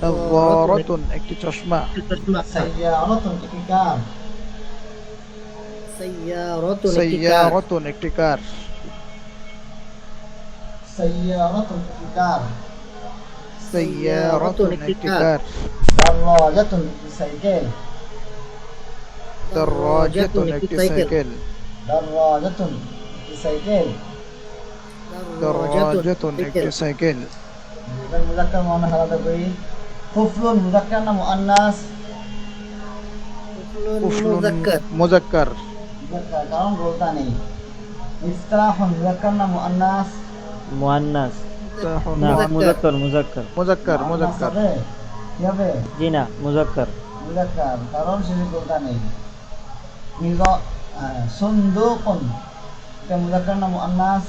Speaker 3: নাযারাতুন একটি চশমা।
Speaker 2: একটি চশমা।
Speaker 1: সাইয়ারাতুন একটি কার।
Speaker 2: সাইয়ারাতুন একটি কার।
Speaker 3: সাইয়ারাতুন একটি কার।
Speaker 1: সাইয়ারাতুন একটি কার।
Speaker 3: সাইয়ারাতুন একটি কার।
Speaker 1: দারাজাতুন একটি সাইকেল।
Speaker 3: দারাজাতুন একটি সাইকেল।
Speaker 1: দারাজাতুন একটি সাইকেল।
Speaker 3: দারাজাতুন একটি সাইকেল।
Speaker 1: এবার মুযাক্কার মুআন্নাস আলাদা করি। কুফলুন মুযাক্কার না মুআন্নাস?
Speaker 3: কুফলুন
Speaker 2: মুযাক্কার।
Speaker 3: মুযাক্কার।
Speaker 1: মুযাক্কার, কারণ গোলতা নেই। মিফতাহুন মুযাক্কার না মুআন্নাস?
Speaker 4: মুআন্নাস না, মুযাক্কার মুযাক্কার।
Speaker 3: মুযাক্কার মুযাক্কার।
Speaker 1: হবে? কি হবে?
Speaker 4: জি না, মুযাক্কার।
Speaker 1: মুযাক্কার, কারণ শেষে গোলতা নেই। সুন্দুকুন এটা মুযাক্কার না মুআন্নাস?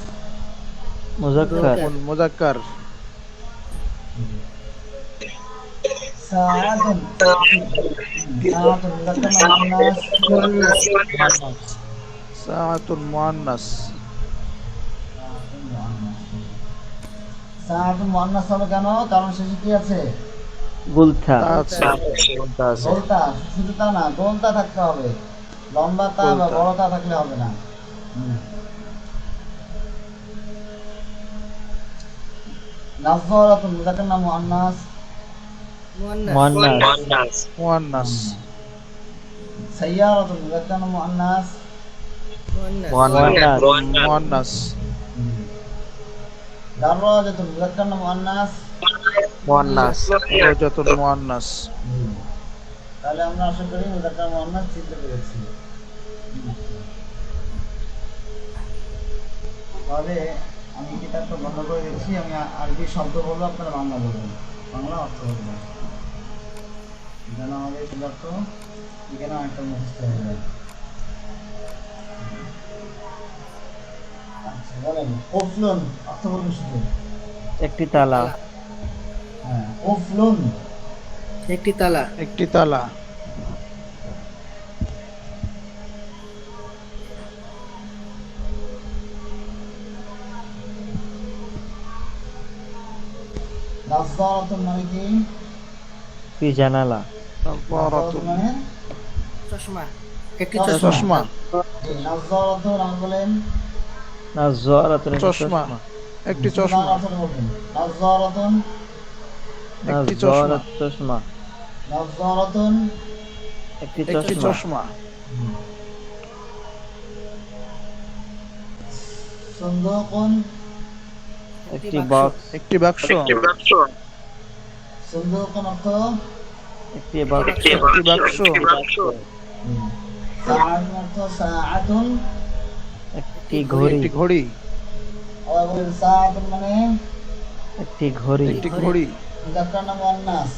Speaker 4: মুযাক্কার।
Speaker 3: মুযাক্কার।
Speaker 1: সাআতুন সাআতুন মুযাক্কার না মুআন্নাস?
Speaker 3: সাআতুন মুআন্নাস।
Speaker 1: সাআতুন মুআন্নাস হবে কেন? কারণ শেষে কি আছে?
Speaker 4: গুলথা।
Speaker 3: আছে।
Speaker 1: গোলতা, শুধু তা না, গোলতা থাকতে হবে। লম্বা তা বা
Speaker 3: গোলতা।
Speaker 1: বড় তা থাকলে হবে না। নাযারাতুন মুযাক্কার না মুআন্নাস?
Speaker 4: মুআন্নাস।
Speaker 3: মুআন্নাস।
Speaker 1: সাইয়ারাতুন মুযাক্কার না মুআন্নাস?
Speaker 4: মুআন্নাস।
Speaker 3: মুআন্নাস।
Speaker 1: দারাজাতুন মুযাক্কার না মুআন্নাস?
Speaker 3: দারাজাতুন মুআন্নাস।
Speaker 1: তাহলে আমরা আশা করি মুযাক্কার মুআন্নাস চিনতে পেরেছি। তাহলে আমি কিতাবটা বন্ধ করে দিচ্ছি, আমি আরবি শব্দ বলবো, আপনারা বাংলা বলবেন, বাংলা অর্থ বলবেন, যেন আমাদের শুধার্থ এখানে একটা মুখস্থ হয়ে যায়। আচ্ছা বলেন, কুফলুন অর্থ বলুন শুধু।
Speaker 4: একটি তালা।
Speaker 1: হ্যাঁ, কুফলুন
Speaker 2: একটি তালা।
Speaker 3: একটি তালা।
Speaker 1: নাযারাতুন মানে কি?
Speaker 4: কি জানালা।
Speaker 3: নাযারাতুন
Speaker 1: মানে
Speaker 2: চশমা। একটি
Speaker 1: চশমা।
Speaker 2: চশমা।
Speaker 3: চশমা।
Speaker 1: নাযারাতুন নাম বলেন।
Speaker 4: নাযারাতুন একটি
Speaker 3: চশমা। একটি চশমা।
Speaker 1: নাযারাতুন বলবেন। নাযারাতুন
Speaker 3: একটি চশমা।
Speaker 4: নাযারাত চশমা।
Speaker 1: নাযারাতুন
Speaker 4: একটি
Speaker 3: একটি
Speaker 4: চশমা।
Speaker 3: চশমা।
Speaker 1: সুন্দুকুন
Speaker 4: একটি বক্স।
Speaker 3: একটি বাক্স।
Speaker 1: সুন্দুকুন অর্থ
Speaker 4: একটি বক্স।
Speaker 3: একটি বাক্স।
Speaker 1: সাআতুন অর্থ সাআতুন
Speaker 4: একটি ঘড়ি।
Speaker 3: একটি ঘড়ি।
Speaker 1: আবার বলেন সাআতুন মানে
Speaker 4: একটি ঘড়ি।
Speaker 3: একটি ঘড়ি।
Speaker 1: মুযাক্কার না মুআন্নাস?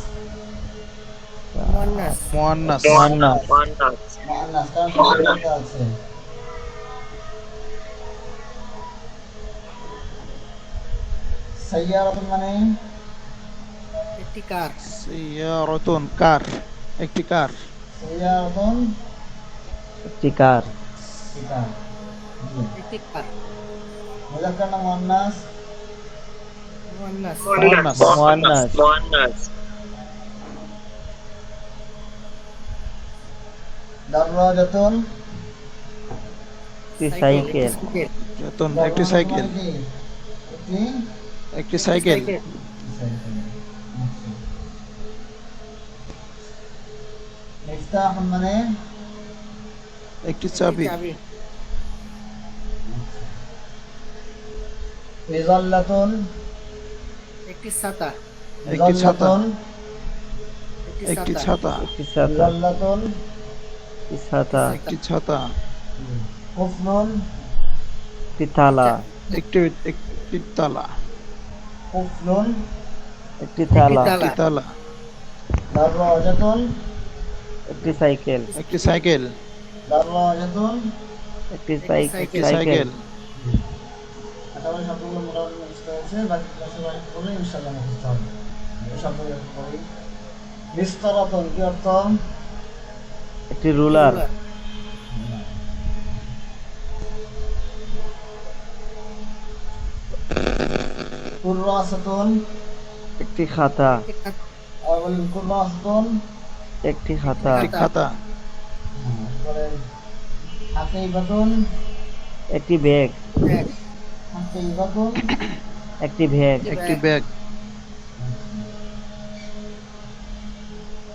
Speaker 2: মুআন্নাস।
Speaker 3: মুআন্নাস।
Speaker 4: মুআন্নাস।
Speaker 1: মুআন্নাস, কারণ শেষে গোলতা আছে। সাইয়ারাতুন মানে
Speaker 2: একটি কার।
Speaker 3: সাইয়ারাতুন কার। একটি কার।
Speaker 1: সাইয়ারাতুন
Speaker 4: একটি কার।
Speaker 1: কিতাব।
Speaker 2: একটি কার।
Speaker 1: মুযাক্কার না মুআন্নাস?
Speaker 2: মুআন্নাস।
Speaker 3: মুআন্নাস।
Speaker 4: মুআন্নাস।
Speaker 1: দারাজাতুন
Speaker 4: একটি সাইকেল।
Speaker 3: দারাজাতুন একটি সাইকেল।
Speaker 1: মানে কি?
Speaker 3: একটি সাইকেল।
Speaker 1: মিফতাহুন মানে
Speaker 3: একটি চাবি।
Speaker 2: চাবি।
Speaker 1: মিজাল্লাতুন
Speaker 2: একটি ছাতা।
Speaker 3: একটি ছাতা।
Speaker 1: মিজাল্লাতুন
Speaker 3: একটি ছাতা।
Speaker 4: একটি ছাতা।
Speaker 1: মিজাল্লাতুন
Speaker 4: একটি ছাতা।
Speaker 3: একটি ছাতা।
Speaker 1: কুফলুন
Speaker 4: একটি তালা।
Speaker 3: একটি একটি তালা।
Speaker 1: কুফলুন
Speaker 4: একটি তালা।
Speaker 2: তালা।
Speaker 3: একটি তালা।
Speaker 1: দারাজাতুন
Speaker 4: একটি সাইকেল।
Speaker 3: একটি সাইকেল।
Speaker 1: দারওয়াজাতুন।
Speaker 4: একটি
Speaker 3: একটি
Speaker 4: সাইকেল।
Speaker 3: সাইকেল।
Speaker 1: আশা করি শব্দগুলো মোটামুটি মুখস্থ হয়েছে, বাকি ক্লাসে বাড়ি করলে ইনশাআল্লাহ মুখস্থ হবে। এই শব্দগুলো একটু পড়ি। মিসতারাতুন কি অর্থ?
Speaker 4: একটি রুলার।
Speaker 1: কুররাসাতুন।
Speaker 4: একটি খাতা।
Speaker 1: আর বলেন কুররাসাতুন।
Speaker 4: একটি খাতা।
Speaker 3: একটি খাতা।
Speaker 1: বলেন হাকিবাতুন।
Speaker 4: একটি ব্যাগ।
Speaker 1: হাকিবাতুন।
Speaker 4: একটি ব্যাগ।
Speaker 3: একটি ব্যাগ।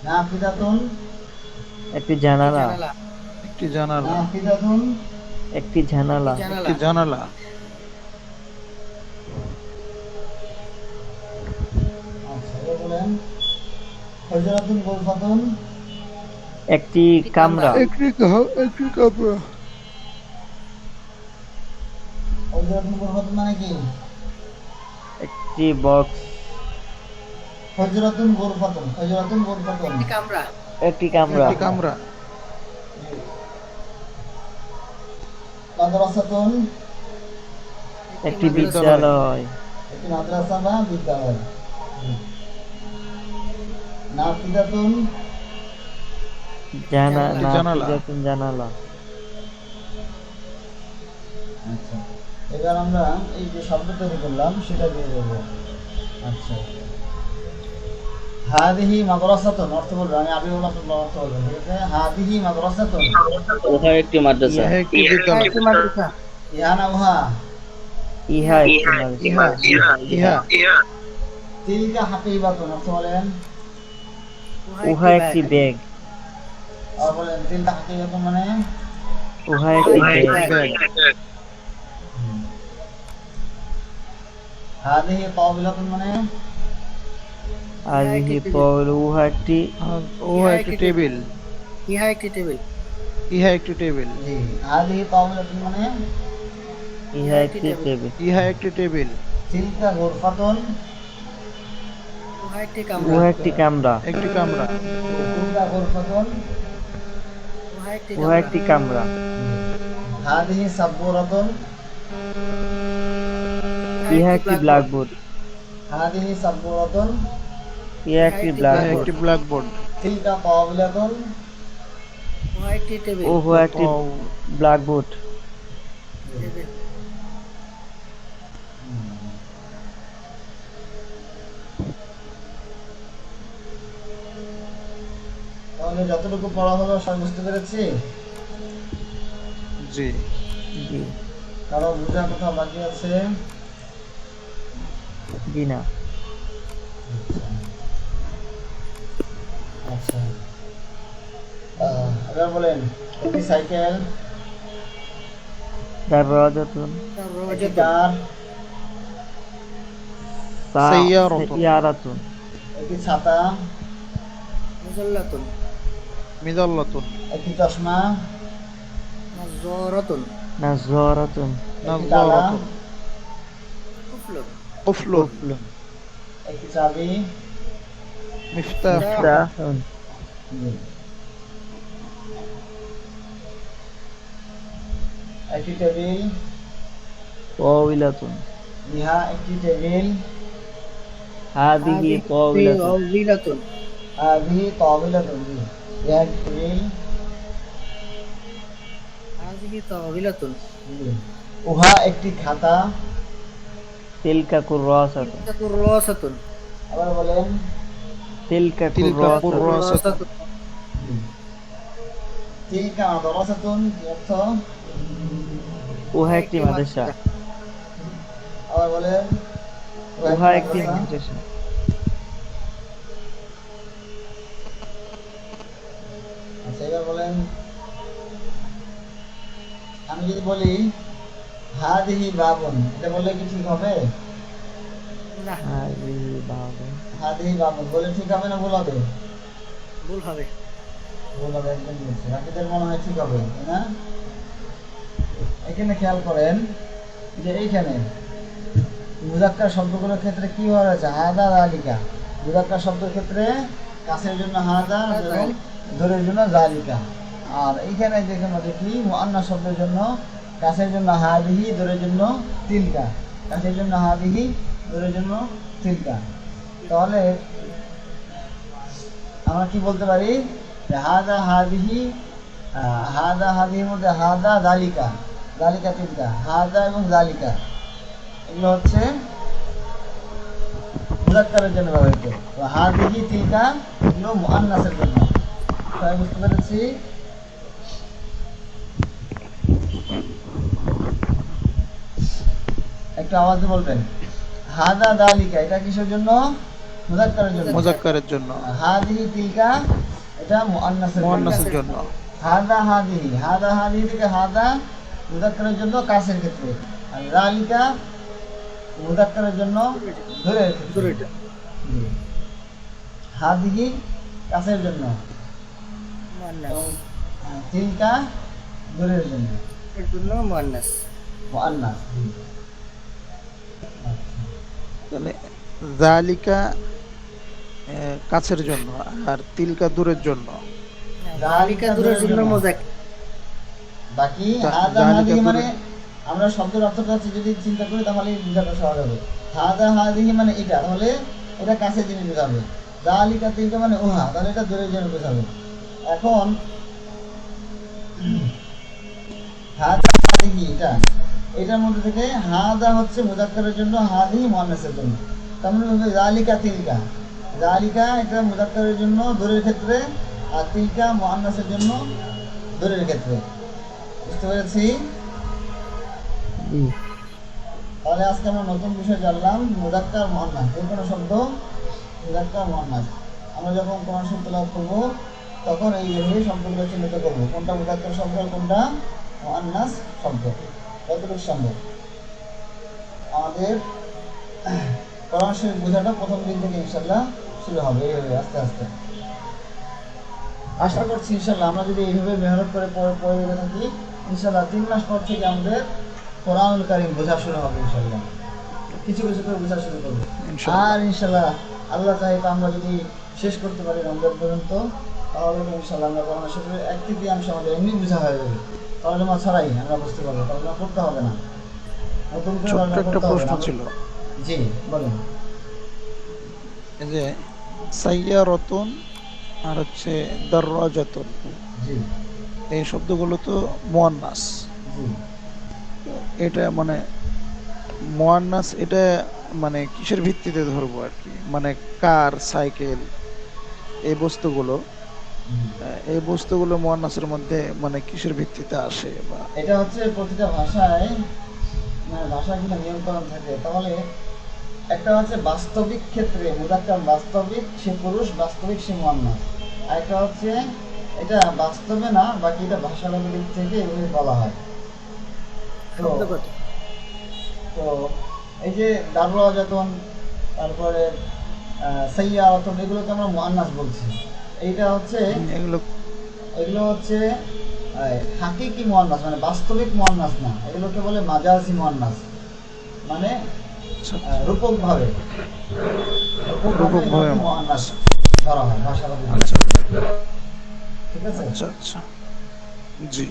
Speaker 1: নাফিদাতুন।
Speaker 4: একটি জানালা।
Speaker 3: একটি জানালা।
Speaker 1: নাফিদাতুন।
Speaker 4: একটি জানালা।
Speaker 3: একটি জানালা।
Speaker 1: আচ্ছা, এবার বলেন হুজরাতুন গুরফাতুন।
Speaker 4: একটি কামরা।
Speaker 3: একটি কাপড়।
Speaker 1: হুজরাতুন গুরফাতুন মানে কি?
Speaker 4: একটি বক্স।
Speaker 1: হুজরাতুন গুরফাতুন। হুজরাতুন গুরফাতুন।
Speaker 4: একটি কামরা।
Speaker 3: একটি কামরা।
Speaker 1: মাদ্রাসাতুন।
Speaker 4: একটি বিদ্যালয়।
Speaker 1: একটি মাদ্রাসা বা বিদ্যালয়। নাফিদাতুন।
Speaker 3: জানালা।
Speaker 4: জানালা।
Speaker 1: আচ্ছা, এবার আমরা এই যে শব্দ তৈরি করলাম সেটা দিয়ে দেবো। আচ্ছা, হাদিহি মাদ্রাসাতুন অর্থ বলবো, আমি আবি বললাম তোমরা অর্থ বলবেন, ঠিক আছে? হাদিহি মাদ্রাসাতুন।
Speaker 5: উহা একটি মাদ্রাসা।
Speaker 3: ইহা একটি বিদ্যালয়।
Speaker 1: ইহা না উহা?
Speaker 4: ইহা একটি মাদ্রাসা।
Speaker 3: ইহা।
Speaker 1: তিলকা হাকিবাতুন অর্থ বলেন।
Speaker 4: উহা একটি ব্যাগ।
Speaker 1: আর বলেন তিলকা হাকিবাতুন মানে?
Speaker 4: উহা একটি ব্যাগ।
Speaker 3: ব্যাগ।
Speaker 1: হাদিহি তাওবিলাতুন মানে?
Speaker 4: হাযিহি তাওল। উহা একটি
Speaker 3: উহা একটি টেবিল।
Speaker 2: ইহা একটি টেবিল।
Speaker 3: ইহা একটি টেবিল।
Speaker 1: জি। হাদিহি তাওবিলাতুন মানে?
Speaker 4: ইহা একটি টেবিল।
Speaker 3: ইহা একটি টেবিল।
Speaker 1: তিলকা গুরফাতুন।
Speaker 2: উহা একটি
Speaker 4: উহা একটি কামরা।
Speaker 3: একটি কামরা।
Speaker 1: তিলকা গুরফাতুন।
Speaker 4: উহা একটি কামরা।
Speaker 1: হাদিহি সাব্বুরাতুন।
Speaker 4: ইহা একটি ব্ল্যাকবোর্ড।
Speaker 1: হাদিহি সাব্বুরাতুন।
Speaker 4: ইহা একটি
Speaker 3: ইহা
Speaker 4: ব্ল্যাকবোর্ড।
Speaker 3: একটি ব্ল্যাকবোর্ড।
Speaker 1: তিলকা তাওবিলাতুন।
Speaker 2: উহা একটি টেবিল।
Speaker 4: উহা একটি ব্ল্যাকবোর্ড।
Speaker 1: তাহলে যতটুকু পড়া হলো সব বুঝতে পেরেছি?
Speaker 3: জি।
Speaker 4: জি।
Speaker 1: কারো বোঝার কথা বাকি আছে?
Speaker 4: জি না।
Speaker 1: আচ্ছা, এবার বলেন একটি সাইকেল।
Speaker 4: দারওয়াজাতুন।
Speaker 1: একটি কার।
Speaker 4: সাইয়ারাতুন।
Speaker 1: একটি ছাতা।
Speaker 2: মুজাল্লাতুন।
Speaker 3: মিদাল্লাতুন।
Speaker 1: একটি চশমা।
Speaker 2: নাযরাতুন।
Speaker 4: নাযরাতুন।
Speaker 1: একটি তালা।
Speaker 3: নাযরাতুন।
Speaker 2: কুফলুন।
Speaker 3: কুফলুন।
Speaker 1: একটি চাবি।
Speaker 3: মিফতাহ।
Speaker 4: মিফতাহুন।
Speaker 1: জি। একটি টেবিল।
Speaker 4: তাওবিলাতুন।
Speaker 1: ইহা একটি টেবিল।
Speaker 4: হাযিহি তাওবিলাতুন।
Speaker 2: তাওবিলাতুন।
Speaker 1: হাদিহি তাওবিলাতুন। জি। ইহা একটি টেবিল।
Speaker 2: হাযিহি তাওবিলাতুন।
Speaker 1: জি। উহা একটি খাতা।
Speaker 4: তিলকা কুররাসাতুন।
Speaker 2: কুররাসাতুন।
Speaker 1: আবার বলেন।
Speaker 4: তিলকা
Speaker 3: তিলকা
Speaker 4: কুররাসাতুন।
Speaker 3: কুররাসাতুন।
Speaker 1: তিলকা মাদ্রাসাতুন কি অর্থ?
Speaker 4: উহা একটি মাদ্রাসা।
Speaker 1: আবার বলেন।
Speaker 4: উহা একটি
Speaker 1: মাদ্রাসা।
Speaker 4: মাদ্রাসা।
Speaker 1: আচ্ছা, এবার বলেন আমি যদি বলি হাদিহি বাবুন, এটা বললে কি ঠিক হবে?
Speaker 2: না,
Speaker 4: হাযিহি বাবুন।
Speaker 1: হাদিহি বাবুন বলে ঠিক হবে না ভুল হবে?
Speaker 2: ভুল হবে।
Speaker 1: ভুল হবে, একদম বলছে। বাকিদের মনে হয় ঠিক হবে, তাই না? এখানে খেয়াল করেন যে এইখানে মুযাক্কার শব্দগুলোর ক্ষেত্রে কি হওয়া হয়েছে? হাদা যালিকা। মুযাক্কার শব্দের ক্ষেত্রে কাছের জন্য হাদা এবং দূরের জন্য যালিকা। আর এইখানে যেখানে দেখি মুআন্নাস শব্দের জন্য কাছের জন্য হাদিহি, দূরের জন্য তিলকা। কাছের জন্য হাদিহি, দূরের জন্য তিলকা। তাহলে আমরা কি বলতে পারি যে হাদা হাদিহি, হাদা হাদিহির মধ্যে হাদা জালিকা, জালিকা তিলকা, হাদা এবং জালিকা এগুলো হচ্ছে মুযাক্কারের জন্য ব্যবহৃত। তো হাদিহি তিলকা এগুলো মুআন্নাসের জন্য। তাই বুঝতে পেরেছি। একটু আওয়াজ দিয়ে বলবেন। হাদা জালিকা এটা কিসের জন্য? মুযাক্কারের জন্য।
Speaker 3: মুযাক্কারের জন্য,
Speaker 1: হাদিহি তিলকা এটা মুআন্নাসের
Speaker 3: মুআন্নাসের জন্য।
Speaker 1: হাদা হাদিহি, হাদা হাদিহি থেকে হাদা মুযাক্কারের জন্য কাছের ক্ষেত্রে, আর জালিকা মুযাক্কারের জন্য দূরের ক্ষেত্রে।
Speaker 2: দূরেটা
Speaker 1: জি। হাদিহি কাছের জন্য,
Speaker 2: মুআন্নাস,
Speaker 1: তিলকা দূরের জন্য,
Speaker 2: এর জন্য মুআন্নাস।
Speaker 1: মুআন্নাস। জি।
Speaker 3: তাহলে জালিকা কাছের জন্য আর তিলকা দূরের জন্য।
Speaker 2: জালিকা দূরের জন্য মুযাক্কার।
Speaker 1: বাকি হাদা
Speaker 3: জালিকা
Speaker 1: হাদিহি মানে
Speaker 3: দূরের-
Speaker 1: আমরা শব্দের অর্থটা যদি চিন্তা করি তাহলে বোঝাটা সহজ হবে। হাদা হাদিহি মানে এটা, তাহলে এটা কাছে জিনিস বোঝাবে। জালিকা তিলকা মানে উহা, তাহলে এটা দূরের জন্য বোঝাবে। এখন হাদা হাদিহি এটা, এটার মধ্যে থেকে হাদা হচ্ছে মুযাক্কারের জন্য, হাদিহি মুআন্নাসের জন্য। তার মানে হবে জালিকা তিলকা, জালিকা এটা মুযাক্কারের জন্য দূরের ক্ষেত্রে, আর তিলকা মুআন্নাসের জন্য দূরের ক্ষেত্রে। বুঝতে পেরেছি?
Speaker 4: জি।
Speaker 1: তাহলে আজকে আমরা নতুন বিষয় জানলাম, মুযাক্কার মুআন্নাস। যে কোনো শব্দ মুযাক্কার মুআন্নাস। আমরা যখন কোরআন শব্দ লাভ করবো তখন এইভাবে শব্দগুলো চিহ্নিত করবো, কোনটা মুযাক্কার শব্দ আর কোনটা মুআন্নাস শব্দ। কতটুকু সম্ভব আমাদের কোরআন শরীফ বোঝাটা প্রথম দিন থেকে ইনশাআল্লাহ শুরু হবে, এইভাবে আস্তে আস্তে। আশা করছি ইনশাআল্লাহ আমরা যদি এইভাবে মেহনত করে পড়ে যেতে থাকি, ইনশাআল্লাহ 3 মাস পর থেকে আমাদের কোরআনুল কারীম বোঝা শুরু হবে ইনশাআল্লাহ। কিছু কিছু করে বোঝা শুরু করবো।
Speaker 3: ইনশাআল্লাহ।
Speaker 1: আর ইনশাআল্লাহ আল্লাহ চাইলে আমরা যদি শেষ করতে পারি রমজান পর্যন্ত, তাহলে ইনশাআল্লাহ আমরা কোরআন শরীফের 1/3 অংশ আমাদের এমনি বোঝা হয়ে যাবে। তর্জমা ছাড়াই আমরা বুঝতে পারবো, তর্জমা করতে হবে না, নতুন করে
Speaker 3: ছোট্ট
Speaker 1: তর্জমা
Speaker 3: একটা
Speaker 1: করতে হবে
Speaker 3: প্রশ্ন
Speaker 1: না।
Speaker 3: ছিল,
Speaker 1: জি বলুন।
Speaker 3: এই যে সাইয়ারাতুন আর হচ্ছে দাররাজাতুন,
Speaker 1: জি
Speaker 3: এই শব্দগুলো তো মুআন্নাস।
Speaker 1: জি
Speaker 3: এটা মানে মুআন্নাস, এটা মানে কিসের ভিত্তিতে ধরবো আর কি? মানে কার, সাইকেল, এই বস্তুগুলো, এই বস্তুগুলো মুআন্নাসের মধ্যে মানে কিসের ভিত্তিতে আসে? বা
Speaker 1: এটা হচ্ছে প্রতিটা ভাষায়, মানে ভাষার কিন্তু নিয়মকানুন থাকে। তাহলে একটা হচ্ছে বাস্তবিক ক্ষেত্রে মুযাক্কার, বাস্তবিক সে পুরুষ, বাস্তবিক সে মুআন্নাস। আর একটা হচ্ছে এটা বাস্তবে না, বাকি এটা ভাষাগত দিক থেকে এগুলি বলা হয়। তো
Speaker 2: শব্দগত।
Speaker 1: তো এই যে দারওয়াজাতুন, তারপরে সাইয়ারাতুন, এগুলোকে আমরা মুআন্নাস বলছি। এইটা হচ্ছে,
Speaker 3: এগুলো
Speaker 1: এগুলো হচ্ছে হাকিকি মুআন্নাস, মানে বাস্তবিক মুআন্নাস না, এগুলোকে বলে মাজাজি মুআন্নাস। মানে রূপকভাবে
Speaker 3: রূপকভাবে
Speaker 1: মুআন্নাস ধরা হয় ভাষাগত দিক
Speaker 3: আচ্ছা
Speaker 1: থেকে। ঠিক আছে?
Speaker 3: আচ্ছা আচ্ছা, জি।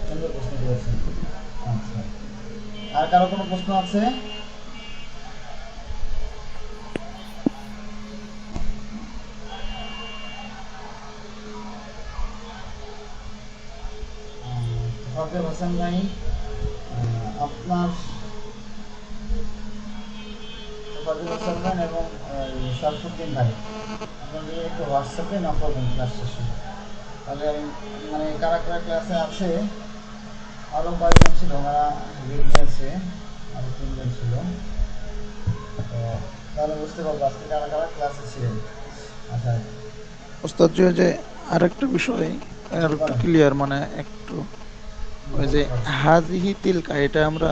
Speaker 1: সুন্দর প্রশ্ন করেছেন। আচ্ছা, আর কারো কোনো প্রশ্ন আছে? ফজল হোসেন ভাই, আপনার ফজল হোসেন ভাই এবং শরফুদ্দিন ভাই, আপনাদের একটু হোয়াটসঅ্যাপে না করবেন ক্লাস শেষে, তাহলে আমি মানে কারা কারা ক্লাসে আছে, আরও কয়েকজন ছিল ওনারা লিড নিয়েছে, আরও 3 জন ছিল, তো তাহলে বুঝতে পারবো আজকে কারা কারা ক্লাসে ছিলেন। আচ্ছা
Speaker 3: ওস্তাদ জি, ওই যে আরেকটা বিষয় আর একটু ক্লিয়ার, মানে একটু ওই যে হাজিহি তিলকা, এটা আমরা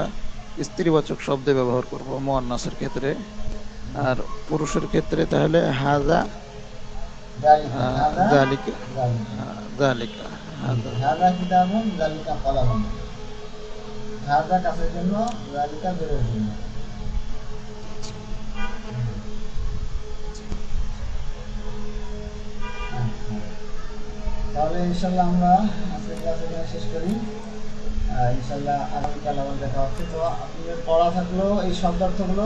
Speaker 3: স্ত্রীবাচক শব্দে ব্যবহার করব মুআন্নাসের ক্ষেত্রে, আর পুরুষের ক্ষেত্রে তাহলে হাজা,
Speaker 1: জালিকা, হাদা
Speaker 3: জালিকা,
Speaker 1: জালিকা।
Speaker 3: জালিকা, হাজা।
Speaker 1: হাদা কিতাবুন জালিকা কলামুন। হাদা কাছের জন্য, জালিকা দূরের জন্য। আচ্ছা। তাহলে ইনশাল্লাহ আমরা আজকে ক্লাস এখানে শেষ করি। ইনশাল্লাহ আগামীকাল আবার দেখা হচ্ছে। তো আপনাদের পড়া থাকলো এই শব্দার্থগুলো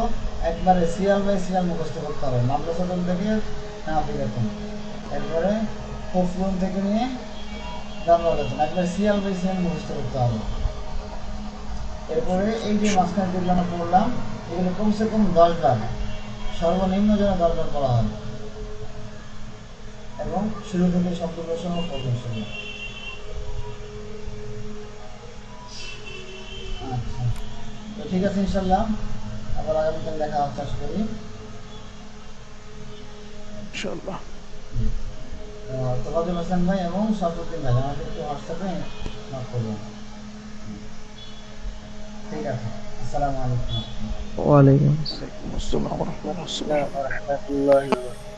Speaker 1: একবারে সিরিয়াল বাই সিরিয়াল মুখস্থ করতে হবে, মাদ্রাসাতন থেকে নাফিকাতুন, এরপরে কফরুন থেকে নিয়ে দামরাগাতুন, একবারে সিরিয়াল বাই সিরিয়াল মুখস্থ করতে হবে। এরপরে এই যে মাঝখানে যেগুলো আমরা পড়লাম এগুলো কমসে কম 10 বার, সর্বনিম্ন যেন 10 বার পড়া হয়, এবং শুরু থেকে শব্দগুলো সহ পড়বেন শুরু। আচ্ছা, তো ঠিক আছে, ইনশাল্লাহ আবার আগামীকাল দেখা হচ্ছে আশা করি।
Speaker 3: ইনশাআল্লাহ।
Speaker 1: তোফাজুল হাসান ভাই এবং সরফুদ্দিন ভাই আমাকে একটু হোয়াটসঅ্যাপে নক করবেন। ঠিক আছে, আসসালামু আলাইকুম।
Speaker 4: ওয়ালাইকুম আসসালাম।
Speaker 3: আসসালামু আলাইকুম ওয়া রাহমাতুল্লাহ।
Speaker 5: রহমতুল্লাহ